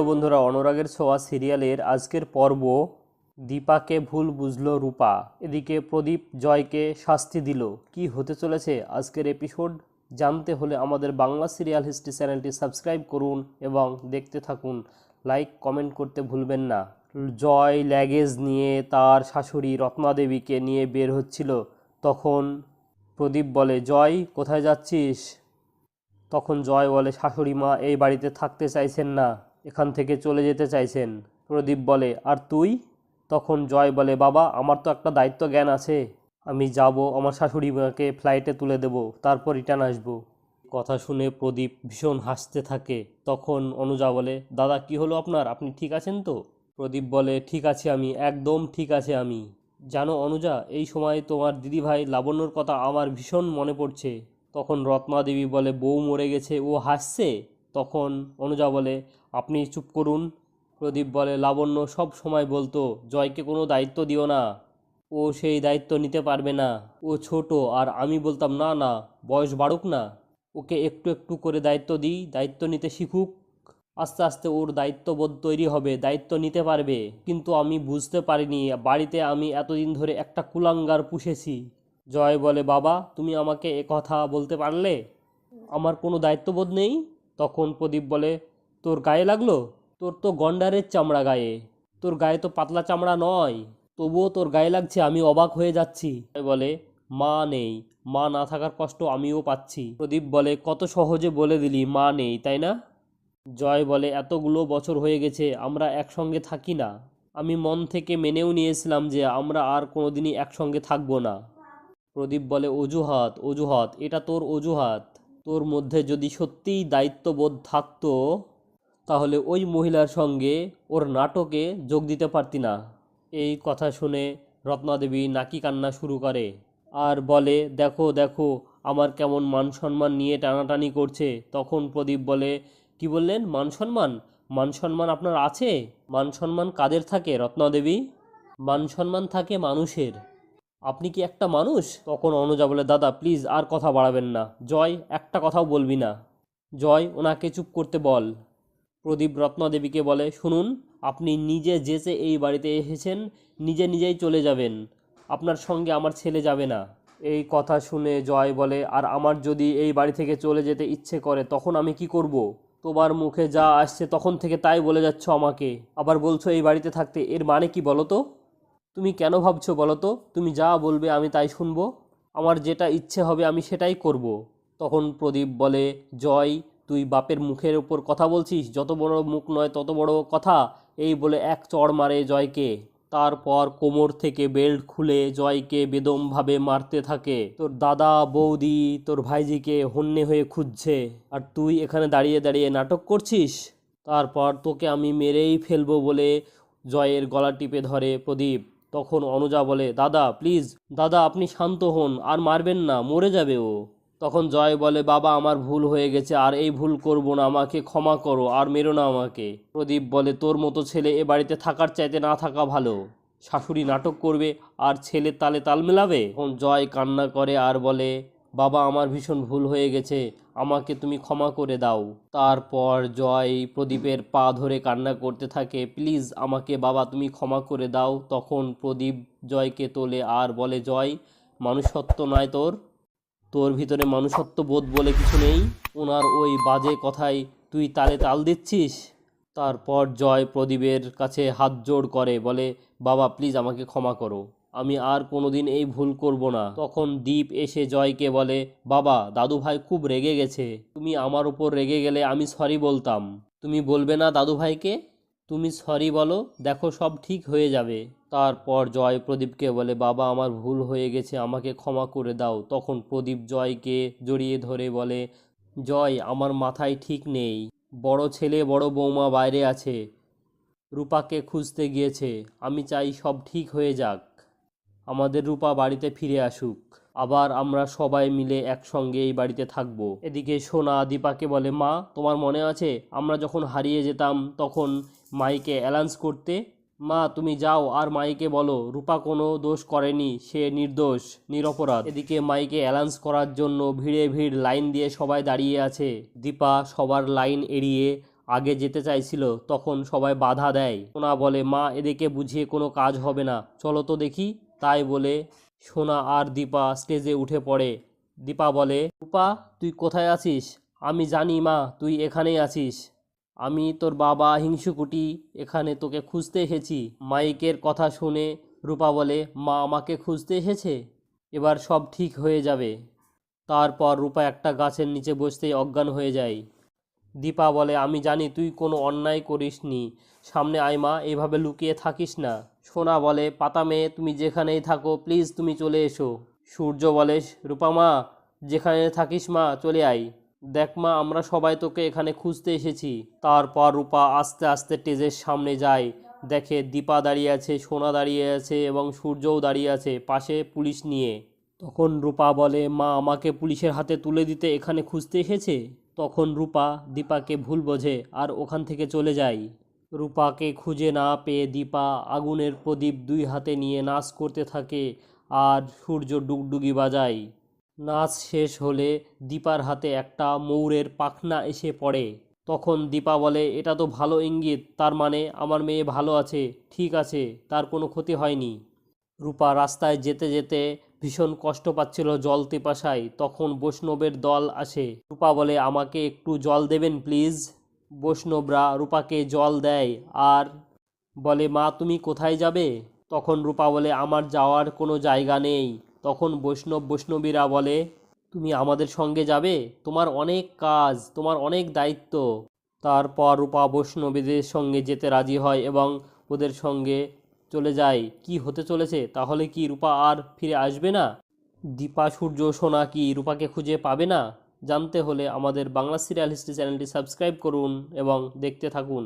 Hello বন্ধুরা, অনুরাগের ছোঁয়া সিরিয়ালের আজকের পর্ব দীপাকে ভুল বুঝলো রূপা। এদিকে প্রদীপ জয়কে শাস্তি দিল। কি হতে চলেছে আজকের এপিসোড জানতে হলে আমাদের বাংলা সিরিয়াল হিস্ট্রি চ্যানেলটি সাবস্ক্রাইব করুন এবং দেখতে থাকুন। লাইক কমেন্ট করতে ভুলবেন না। জয় ল্যাগেজ নিয়ে তার শাশুড়ি রত্নাদেবীকে নিয়ে বের হচ্ছিল। তখন প্রদীপ বলে, জয় কোথায় যাচ্ছিস? তখন জয় বলে, শাশুড়ি মা এই বাড়িতে থাকতে চাইছেন না, এখান থেকে চলে যেতে চাইছেন। প্রদীপ বলে, আর তুই? তখন জয় বলে, বাবা আমার তো একটা দায়িত্ব জ্ঞান আছে, আমি যাব, আমার শাশুড়ি মাকে ফ্লাইটে তুলে দেব, তারপর রিটার্ন আসবো। কথা শুনে প্রদীপ ভীষণ হাসতে থাকে। তখন অনুজা বলে, দাদা কি হলো আপনার, আপনি ঠিক আছেন তো? প্রদীপ বলে, ঠিক আছে আমি, একদম ঠিক আছে আমি। জানো অনুজা, এই সময় তোমার দিদিভাই লাবণ্যর কথা আমার ভীষণ মনে পড়ছে। তখন রত্নাদেবী বলে, বউ মরে গেছে, ও হাসছে। তখন অনুজা বলে, আপনি চুপ করুন। প্রদীপ বলে, লাবণ্য সব সময় বলতো জয়কে কোনো দায়িত্ব দিও না, ও সেই দায়িত্ব নিতে পারবে না, ও ছোট। আর আমি বলতাম, না না, বয়স বাড়ুক না, ওকে একটু একটু করে দায়িত্ব দিই, দায়িত্ব নিতে শিখুক, আস্তে আস্তে ওর দায়িত্ববোধ তৈরি হবে, দায়িত্ব নিতে পারবে। কিন্তু আমি বুঝতে পারিনি বাড়িতে আমি এতদিন ধরে একটা কুলাঙ্গার পুষেছি। জয় বলে, বাবা তুমি আমাকে এ কথা বলতে পারলে, আমার কোনো দায়িত্ববোধ নেই? তখন প্রদীপ বলে, তোর গায়ে লাগলো? তোর তো গন্ডারের চামড়া গায়ে, তোর গায়ে তো পাতলা চামড়া নয়, তবুও তোর গায়ে লাগছে, আমি অবাক হয়ে যাচ্ছি। জয় বলে, মা নেই, মা না থাকার কষ্ট আমিও পাচ্ছি। প্রদীপ বলে, কত সহজে বলে দিলি মা নেই, তাই না? জয় বলে, এতগুলো বছর হয়ে গেছে আমরা একসঙ্গে থাকি না, আমি মন থেকে মেনেও নিয়েছিলাম যে আমরা আর কোনোদিনই একসঙ্গে থাকবো না। প্রদীপ বলে, অজুহাত অজুহাত, এটা তোর অজুহাত। তোর মধ্যে যদি সত্যিই দায়িত্ববোধ থাকতো তাহলে ওই মহিলার সঙ্গে ওর নাটকে যোগ দিতে পারতি না। এই কথা শুনে রত্নাদেবী নাকি কান্না শুরু করে আর বলে, দেখো দেখো আমার কেমন মান সম্মান নিয়ে টানাটানি করছে। তখন প্রদীপ বলে, কি বললেন, মান সম্মান? মান সম্মান আপনার আছে? মান সম্মান কাদের থাকে রত্নাদেবী? মান সম্মান থাকে মানুষের। আপনি কি একটা মানুষ? তখন অনুজা বলে, দাদা প্লিজ আর কথা বাড়াবেন না, জয় একটা কথাও বলবি না, জয় ওনাকে চুপ করতে বল। প্রদীপ রত্নাদেবীকে বলে, শুনুন, আপনি নিজে যেচে এই বাড়িতে এসেছেন, নিজে নিজেই চলে যাবেন, আপনার সঙ্গে আমার ছেলে যাবে না। এই কথা শুনে জয় বলে, আর আমার যদি এই বাড়ি থেকে চলে যেতে ইচ্ছে করে তখন আমি কি করব? তোমার মুখে যা আসছে তখন থেকে তাই বলে যাচ্ছ আমাকে, আবার বলছো এই বাড়িতে থাকতে, এর মানে কি বলো তো? তুমি কেন ভাবছো বলো তো? তুমি যা বলবে আমি তাই শুনবো, আমার যেটা ইচ্ছে হবে আমি সেটাই করব। তখন প্রদীপ বলে, জয় তুই বাপের মুখের ওপর কথা বলছিস, যত বড় মুখ নয় তত বড় কথা। এই বলে এক চড় মারে জয়কে। তারপর কোমর থেকে বেল্ট খুলে জয়কে বেদমভাবে মারতে থাকে। তোর দাদা বৌদি তোর ভাইজিকে হন্যে হয়ে খুঁজছে, আর তুই এখানে দাঁড়িয়ে দাঁড়িয়ে নাটক করছিস। তারপর তোকে আমি মেরেই ফেলবো বলে জয়ের গলা টিপে ধরে প্রদীপ। তখন অনুজা বলে, দাদা প্লিজ, দাদা আপনি শান্ত হন, আর মারবেন না, মরে যাবে ও। তখন জয় বলে, বাবা আমার ভুল হয়ে গেছে, আর এই ভুল করব না, আমাকে ক্ষমা করো, আর মেরো না আমাকে। প্রদীপ বলে, তোর মতো ছেলে এ বাড়িতে থাকার চাইতে না থাকা ভালো। শাশুড়ি নাটক করবে আর ছেলে তালে তাল মেলাবে। তখন জয় কান্না করে আর বলে, বাবা আমার ভীষণ ভুল হয়ে গেছে, আমাকে তুমি ক্ষমা করে দাও। তারপর জয় প্রদীপের পা ধরে কান্না করতে থাকে, প্লিজ আমাকে বাবা তুমি ক্ষমা করে দাও। তখন প্রদীপ জয়কে তোলে আর বলে, জয় মানুষত্ব নয় তোর, তোর ভিতরে মানুষত্ব বোধ বলে কিছু নেই, ওনার ওই বাজে কথায় তুই তালে তাল দিচ্ছিস। তারপর জয় প্রদীপের কাছে হাত জোড় করে বলে, বাবা প্লিজ আমাকে ক্ষমা করো, আমি আর কোনোদিন এই ভুল করব না। তখন দীপ এসে জয়কে বলে, বাবা দাদু ভাই খুব রেগে গেছে, তুমি আমার উপর রেগে গেলে আমি সরি বলতাম, তুমি বলবে না দাদু ভাইকে? তুমি সরি বলো, দেখো সব ঠিক হয়ে যাবে। তারপর জয় প্রদীপকে বলে, বাবা আমার ভুল হয়ে গেছে, আমাকে ক্ষমা করে দাও। তখন প্রদীপ জয়কে জড়িয়ে ধরে বলে, জয় আমার মাথায় ঠিক নেই, বড় ছেলে বড় বৌমা বাইরে আছে, রূপাকে খুঁজতে গিয়েছে, আমি চাই সব ঠিক হয়ে যাক, আমাদের রূপা বাড়িতে ফিরে আসুক, আবার আমরা সবাই মিলে একসঙ্গে এই বাড়িতে থাকবো। এদিকে সোনা দীপাকে বলে, মা তোমার মনে আছে আমরা যখন হারিয়ে যেতাম তখন মাইকে অ্যালাউন্স করতে? মা তুমি যাও আর মাইকে বলো রূপা কোনো দোষ করেনি, সে নির্দোষ নিরপরাধ। এদিকে মাইকে অ্যালাউন্স করার জন্য ভিড়ে ভিড় লাইন দিয়ে সবাই দাঁড়িয়ে আছে। দীপা সবার লাইন এড়িয়ে আগে যেতে চাইছিল, তখন সবাই বাধা দেয়। সোনা বলে, মা এদিকে বুঝিয়ে কোনো কাজ হবে না, চলো তো দেখি। তাই বলে সোনা আর দীপা স্টেজে উঠে পড়ে। দীপা বলে, রূপা তুই কোথায় আছিস? আমি জানি মা তুই এখানেই আছিস। আমি তোর বাবা হিংসুকুটি এখানে তোকে খুঁজতে এসেছি। মাইকের কথা শুনে রূপা বলে, মা আমাকে খুঁজতে এসেছে, এবার সব ঠিক হয়ে যাবে। তারপর রূপা একটা গাছের নিচে বসতেই অজ্ঞান হয়ে যায়। দীপা বলে, আমি জানি তুই কোনো অন্যায় করিসনি, সামনে আয় মা, এভাবে লুকিয়ে থাকিস না। সোনা বলে, পাতা মেয়ে তুমি যেখানেই থাকো প্লিজ তুমি চলে এসো। সূর্য বলে, রূপা মা যেখানে থাকিস মা চলে আয়, দেখ মা আমরা সবাই তোকে এখানে খুঁজতে এসেছি। তারপর রূপা আস্তে আস্তে স্টেজের সামনে যায়, দেখে দীপা দাঁড়িয়ে আছে, সোনা দাঁড়িয়ে আছে এবং সূর্যও দাঁড়িয়ে আছে পাশে পুলিশ নিয়ে। তখন রূপা বলে, মা আমাকে পুলিশের হাতে তুলে দিতে এখানে খুঁজতে এসেছে। তখন রূপা দীপাকে ভুল বোঝে আর ওখান থেকে চলে যায়। রূপাকে খুঁজে না পেয়ে দীপা আগুনের প্রদীপ দুই হাতে নিয়ে নাচ করতে থাকে আর সূর্য ডুগডুগি বাজায়। নাচ শেষ হলে দীপার হাতে একটা ময়ূরের পাখনা এসে পড়ে। তখন দীপা বলে, এটা তো ভালো ইঙ্গিত, তার মানে আমার মেয়ে ভালো আছে, ঠিক আছে, তার কোনো ক্ষতি হয়নি। রূপা রাস্তায় যেতে যেতে ভীষণ কষ্ট পাচ্ছিল জল তেপাসায়। তখন বৈষ্ণবের দল আসে। রূপা বলে, আমাকে একটু জল দেবেন প্লিজ। বৈষ্ণবরা রূপাকে জল দেয় আর বলে, মা তুমি কোথায় যাবে? তখন রূপা বলে, আমার যাওয়ার কোনো জায়গা নেই। তখন বৈষ্ণবীরা বলে, তুমি আমাদের সঙ্গে যাবে, তোমার অনেক কাজ, তোমার অনেক দায়িত্ব। তারপর রূপা বৈষ্ণবীদের সঙ্গে যেতে রাজি হয় এবং ওদের সঙ্গে চলে যায়। কি হতে চলেছে, তাহলে কি রূপা আর ফিরে আসবে না? দীপা সূর্য সোনা কি রূপাকে খুঁজে পাবে না? জানতে হলে আমাদের বাংলা সিরিয়াল হিস্ট্রি চ্যানেলটি সাবস্ক্রাইব করুন এবং দেখতে থাকুন।